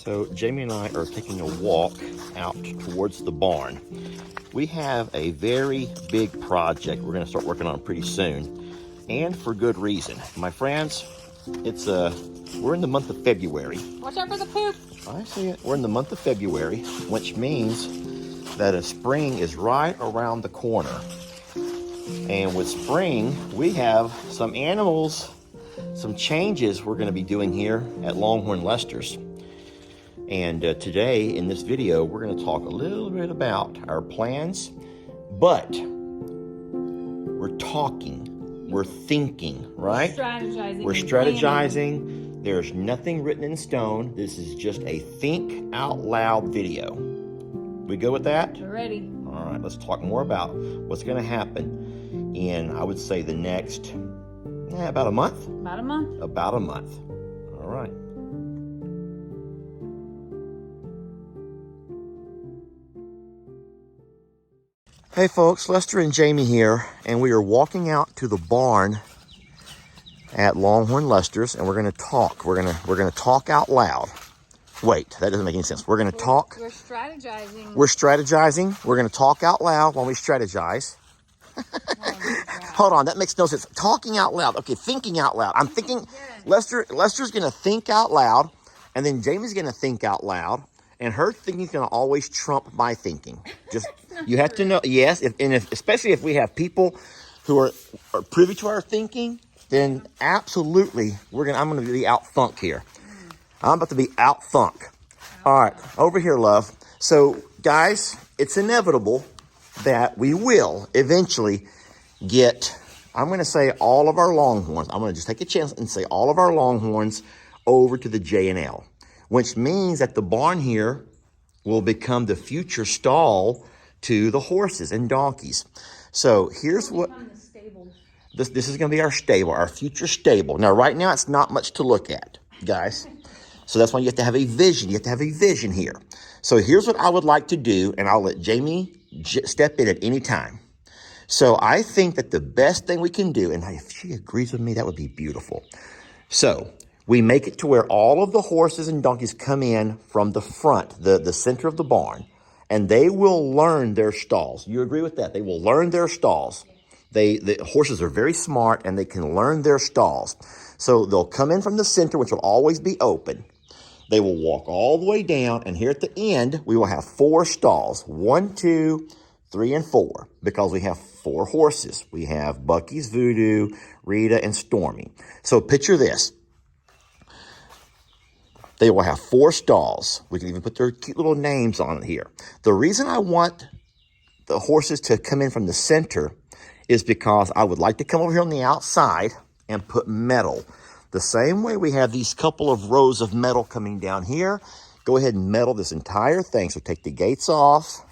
So Jamie and I are taking a walk out towards the barn. We have a very big project we're going to start working on pretty soon, and for good reason. My friends, we're in the month of February. Watch out for the poop. I see it. We're in the month of February, which means that a spring is right around the corner. And with spring, we have some animals, some changes we're going to be doing here at Longhorn Lester's. And today in this video, we're going to talk a little bit about our plans, but we're talking, we're thinking, right? We're strategizing. There's nothing written in stone. This is just a think out loud video. We go with that? We're ready. All right, let's talk more about what's going to happen in, I would say, the next, about a month? About a month. About a month. All right. Hey folks, Lester and Jamie here, and we are walking out to the barn at Longhorn Lester's, and we're going to talk. We're going to talk out loud. Wait, that doesn't make any sense. We're going to talk. We're strategizing. We're strategizing. We're going to talk out loud while we strategize. Hold on, that makes no sense. Talking out loud. Okay, thinking out loud. I'm thinking. Lester's going to think out loud, and then Jamie's going to think out loud. And her thinking is going to always trump my thinking. Just you have to know, yes, especially if we have people who are privy to our thinking, then absolutely I'm going to be out thunk here. I'm about to be out thunk. All right, over here, love. So, guys, it's inevitable that we will eventually get, I'm going to say all of our Longhorns. I'm going to just take a chance and say all of our Longhorns over to the J&L. Which means that the barn here will become the future stall to the horses and donkeys. So here's what this is going to be: our stable, our future stable. Now, right now, it's not much to look at, guys. So that's why you have to have a vision. You have to have a vision here. So here's what I would like to do, and I'll let Jamie step in at any time. So I think that the best thing we can do, and if she agrees with me, that would be beautiful. So we make it to where all of the horses and donkeys come in from the front, the center of the barn, and they will learn their stalls. You agree with that? They will learn their stalls. The horses are very smart, and they can learn their stalls. So they'll come in from the center, which will always be open. They will walk all the way down, and here at the end, we will have 4 stalls. 1, 2, 3, and 4, because we have 4 horses. We have Bucky's, Voodoo, Rita, and Stormy. So picture this. They will have 4 stalls. We can even put their cute little names on it here. The reason I want the horses to come in from the center is because I would like to come over here on the outside and put metal. The same way we have these couple of rows of metal coming down here, go ahead and metal this entire thing. So take the gates off,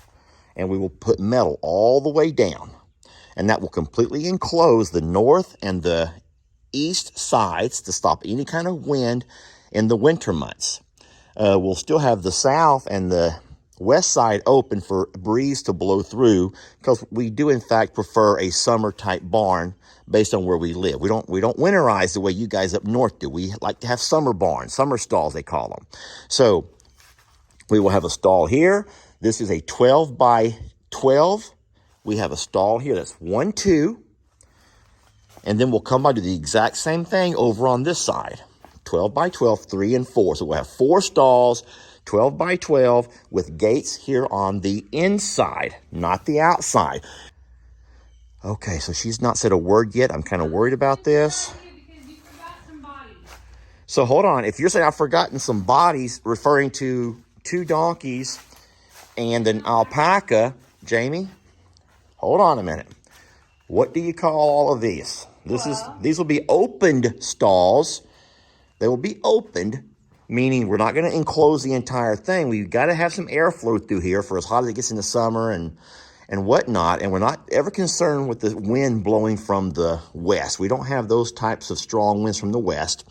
and we will put metal all the way down. And that will completely enclose the north and the east sides to stop any kind of wind in the winter months. We'll still have the south and the west side open for breeze to blow through, because we do in fact prefer a summer type barn based on where we live. We don't winterize the way you guys up north do. We like to have summer barns, summer stalls they call them. So we will have a stall here. This is a 12 by 12. We have a stall here that's 1, 2. And then we'll come by to the exact same thing over on this side. 12 by 12, 3 and 4. So we'll have 4 stalls, 12 by 12, with gates here on the inside, not the outside. Okay, so she's not said a word yet. I'm kind of worried about this. So hold on. If you're saying I've forgotten some bodies, referring to 2 donkeys and an alpaca, Jamie, hold on a minute. What do you call all of these? These will be opened stalls. They will be opened, meaning we're not going to enclose the entire thing. We've got to have some airflow through here for as hot as it gets in the summer and whatnot. And we're not ever concerned with the wind blowing from the west. We don't have those types of strong winds from the west.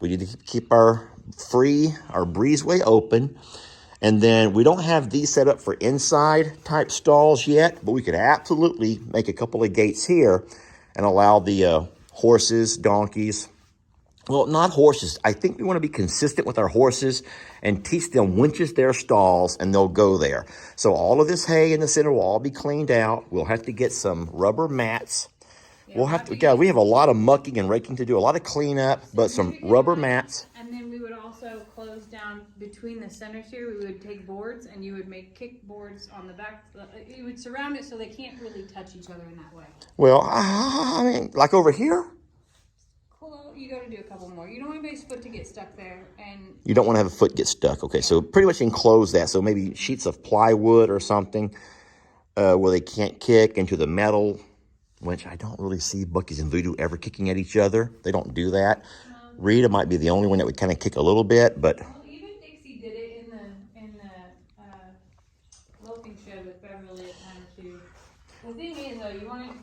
We need to keep our breezeway open. And then we don't have these set up for inside type stalls yet, but we could absolutely make a couple of gates here and allow the horses, donkeys, Well, not horses. I think we want to be consistent with our horses and teach them which is their stalls, and they'll go there. So all of this hay in the center will all be cleaned out. We'll have to get some rubber mats. Yeah, We'll have to, God, we have a lot of mucking and raking to do, a lot of cleanup, but some rubber mats. And then we would also close down between the centers here. We would take boards and you would make kick boards on the back. You would surround it so they can't really touch each other in that way. Well, I mean, like over here? Well, you got to do a couple more. You don't want anybody's foot to get stuck there. And You don't want to have a foot get stuck. Okay, so pretty much enclose that. So maybe sheets of plywood or something where they can't kick into the metal, which I don't really see Bucky's and Voodoo ever kicking at each other. They don't do that. Rita might be the only one that would kind of kick a little bit, but... Well, even Dixie did it in the loafing shed with Beverly at time too. The thing is, though, you want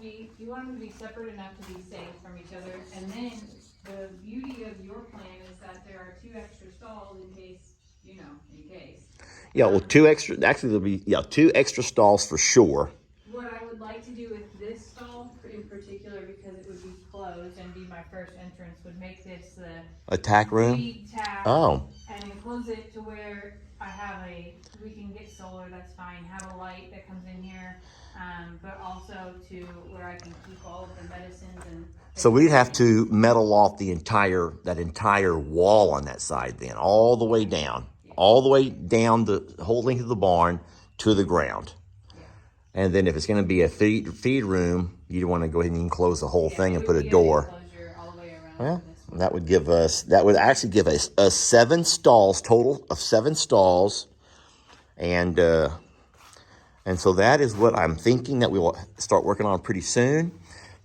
them to be separate enough to be safe from each other, and then the beauty of your plan is that there are 2 extra stalls in case, in case. Yeah, well, 2 extra, actually there'll be, 2 extra stalls for sure. What I would like to do with this stall in particular, because it would be closed and be my first entrance, would make this the Attack room? feed tack. Oh. And enclose it to where I have we can get solar, that's fine, have a light that comes in here, but also to where I can keep all of the medicines and... So we'd have to metal off that entire wall on that side then, all the way down. All the way down the whole length of the barn to the ground. And then if it's going to be a feed room, you want to go ahead and close the whole thing and put a door. All the way around. Well, that would actually give us 7 stalls, total of 7 stalls. And so that is what I'm thinking that we will start working on pretty soon.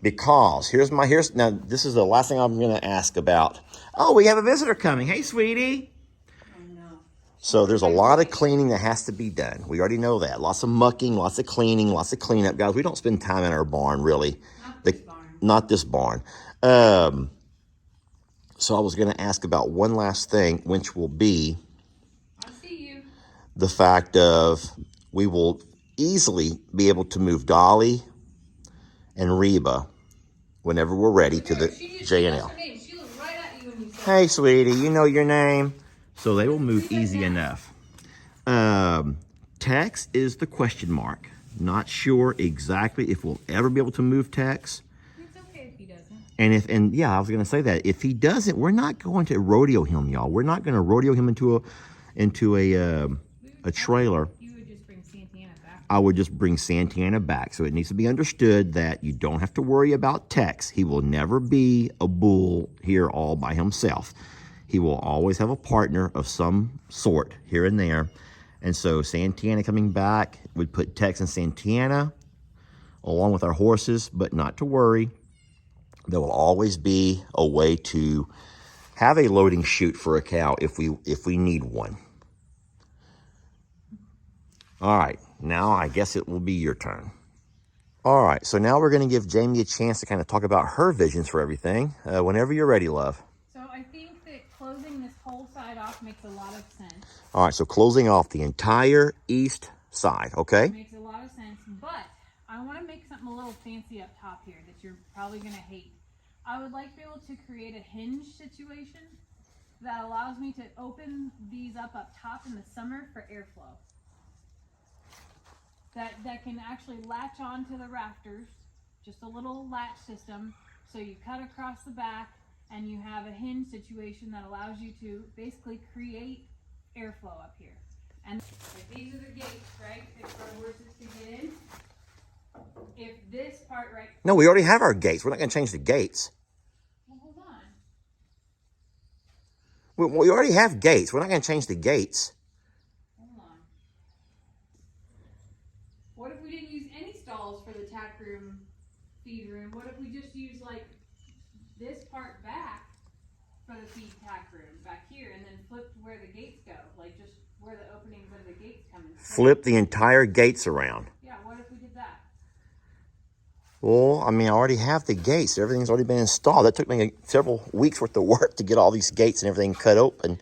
Because now this is the last thing I'm going to ask about. Oh, we have a visitor coming. Hey, sweetie. So there's a lot of cleaning that has to be done. We already know that. Lots of mucking, lots of cleaning, lots of cleanup. Guys, we don't spend time in our barn, really. Not this barn. So I was going to ask about one last thing, which will be the fact of we will easily be able to move Dolly and Reba whenever we're ready to the J&L. Hey, sweetie, you know your name? So they will move easy enough. Tex is the question mark. Not sure exactly if we'll ever be able to move Tex. It's okay if he doesn't. And yeah, I was gonna say that if he doesn't, we're not going to rodeo him, y'all. We're not gonna rodeo him into a trailer. You would just bring Santana back. I would just bring Santana back. So it needs to be understood that you don't have to worry about Tex. He will never be a bull here all by himself. He will always have a partner of some sort here and there. And so Santana coming back would put Tex and Santana along with our horses, but not to worry. There will always be a way to have a loading chute for a cow if we need one. All right, now I guess it will be your turn. All right, so now we're going to give Jamie a chance to kind of talk about her visions for everything. Whenever you're ready, love. So I think that closing this whole side off makes a lot of sense. All right, so closing off the entire east side, okay? It makes a lot of sense, but I want to make something a little fancy up top here that you're probably going to hate. I would like to be able to create a hinge situation that allows me to open these up top in the summer for airflow. That can actually latch onto the rafters, just a little latch system. So you cut across the back and you have a hinge situation that allows you to basically create airflow up here. And if these are the gates, right, for horses to get in, if this part right... No, we already have our gates. We're not going to change the gates. Well, hold on. We already have gates. We're not going to change the gates. Hold on. What if we didn't use any stalls for the tack room, feed room? What if we just use like this part back for the feed tack room back here, and then flip where the gates go, like just where the openings of the gates come in? Flip the entire gates around. Yeah, what if we did that? Well, I mean, I already have the gates. Everything's already been installed. That took me several weeks worth of work to get all these gates and everything cut open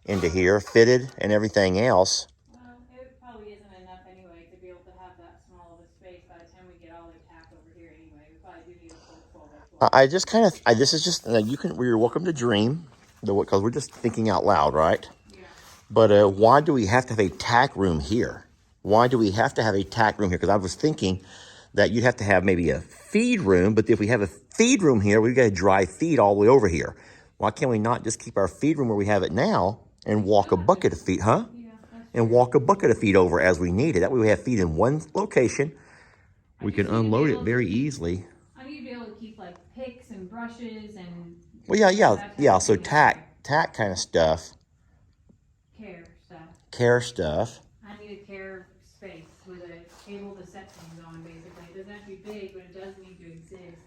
into here, fitted, and everything else. Well, it probably isn't enough anyway to be able to have that small of a space by the time we get all the tack over here anyway. We probably do need a full 12 by 12. I just kind of, this is just, you're welcome to dream, because we're just thinking out loud, right? Yeah. But why do we have to have a tack room here? Why do we have to have a tack room here? Because I was thinking that you'd have to have maybe a feed room, but if we have a feed room here, we've got to dry feed all the way over here. Why can't we not just keep our feed room where we have it now and walk a bucket of feed, huh? Yeah, and walk a bucket of feed over as we need it. That way we have feed in one location. We can unload it very easily. I need to be able to keep like picks and brushes and. Well, yeah. So tack kind of stuff. Care stuff. I need a care space with a table to set things on. Basically, it doesn't have to be big, but it does need to exist.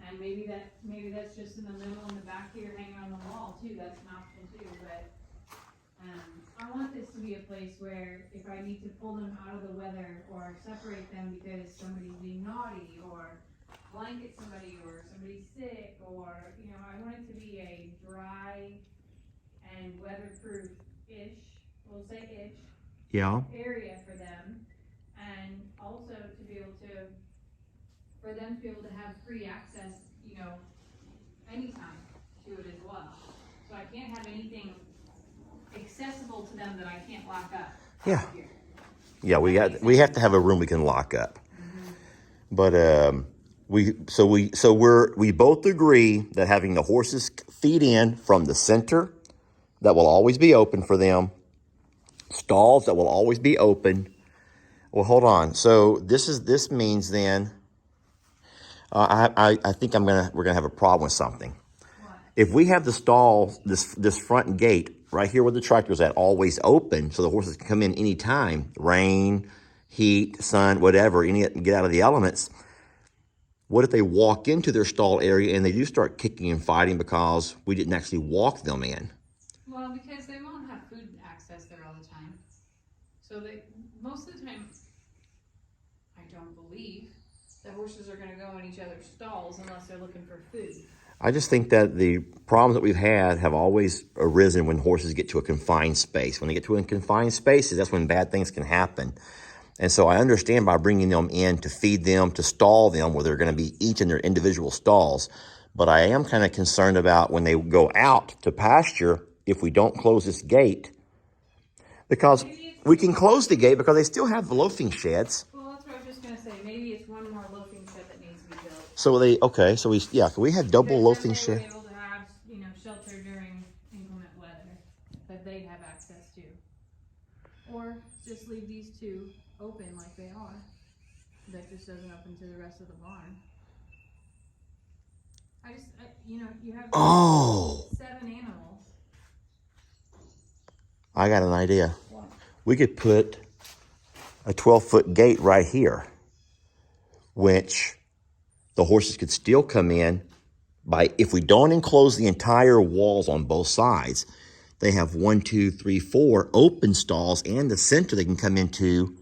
And maybe that's just in the middle in the back here, hanging on the wall too. That's an option too. But I want this to be a place where if I need to pull them out of the weather or separate them because somebody's being naughty or blanket somebody or somebody's sick, or I want it to be a dry and weatherproof-ish, we'll say ish, area for them, and also to be able to, for them to be able to have free access, anytime to it as well. So I can't have anything accessible to them that I can't lock up. Yeah. Yeah, we have to have a room we can lock up. Mm-hmm. But we both agree that having the horses feed in from the center, that will always be open for them, stalls that will always be open. Well, hold on. So this means then I think we're gonna have a problem with something. What? If we have the stall, this front gate right here where the tractor's at, always open, so the horses can come in anytime, rain, heat, sun, whatever, get out of the elements. What if they walk into their stall area and they do start kicking and fighting because we didn't actually walk them in? Well, because they won't have food access there all the time. So most of the time, I don't believe the horses are going to go in each other's stalls unless they're looking for food. I just think that the problems that we've had have always arisen when horses get to a confined space. When they get to a confined spaces, that's when bad things can happen. And so I understand by bringing them in to feed them, to stall them, where they're going to be each in their individual stalls. But I am kind of concerned about when they go out to pasture, if we don't close this gate, because we can close the gate because they still have the loafing sheds. Well, that's what I was just going to say. Maybe it's one more loafing shed that needs to be built. So we have double loafing shed. Be able to have, shelter during inclement weather that they have access to. Or just leave these two open like they are. That just doesn't open to the rest of the barn. You have 7 animals. I got an idea. What? We could put a 12-foot gate right here, which the horses could still come in if we don't enclose the entire walls on both sides. They have 1, 2, 3, 4 open stalls, and the center they can come into,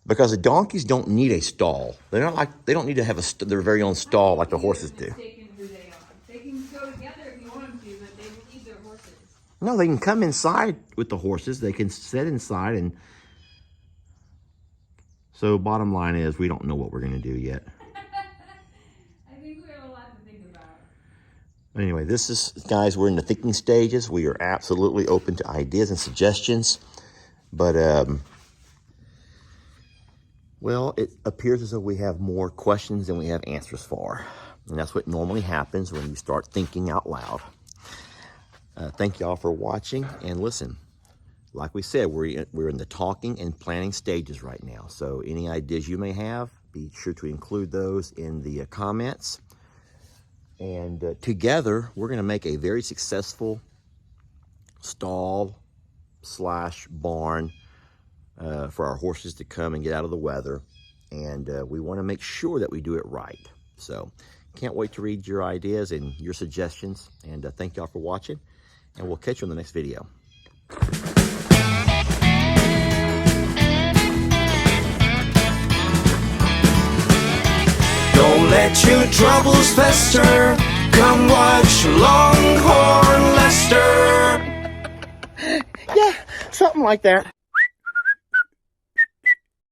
because the donkeys don't need a stall. They don't need to have their very own stall like the horses do. They can go together if you want them to, but they will leave their horses. No, they can come inside with the horses. They can sit inside, and so bottom line is we don't know what we're going to do yet. I think we have a lot to think about. Anyway, guys, we're in the thinking stages. We are absolutely open to ideas and suggestions, but well, it appears as though we have more questions than we have answers for. And that's what normally happens when you start thinking out loud. Thank y'all for watching. And listen, like we said, we're in the talking and planning stages right now. So any ideas you may have, be sure to include those in the comments. And together, we're going to make a very successful stall/barn for our horses to come and get out of the weather. And we want to make sure that we do it right. So can't wait to read your ideas and your suggestions. And thank y'all for watching. And we'll catch you in the next video. Don't let your troubles fester. Come watch Longhorn Lester. Yeah, something like that.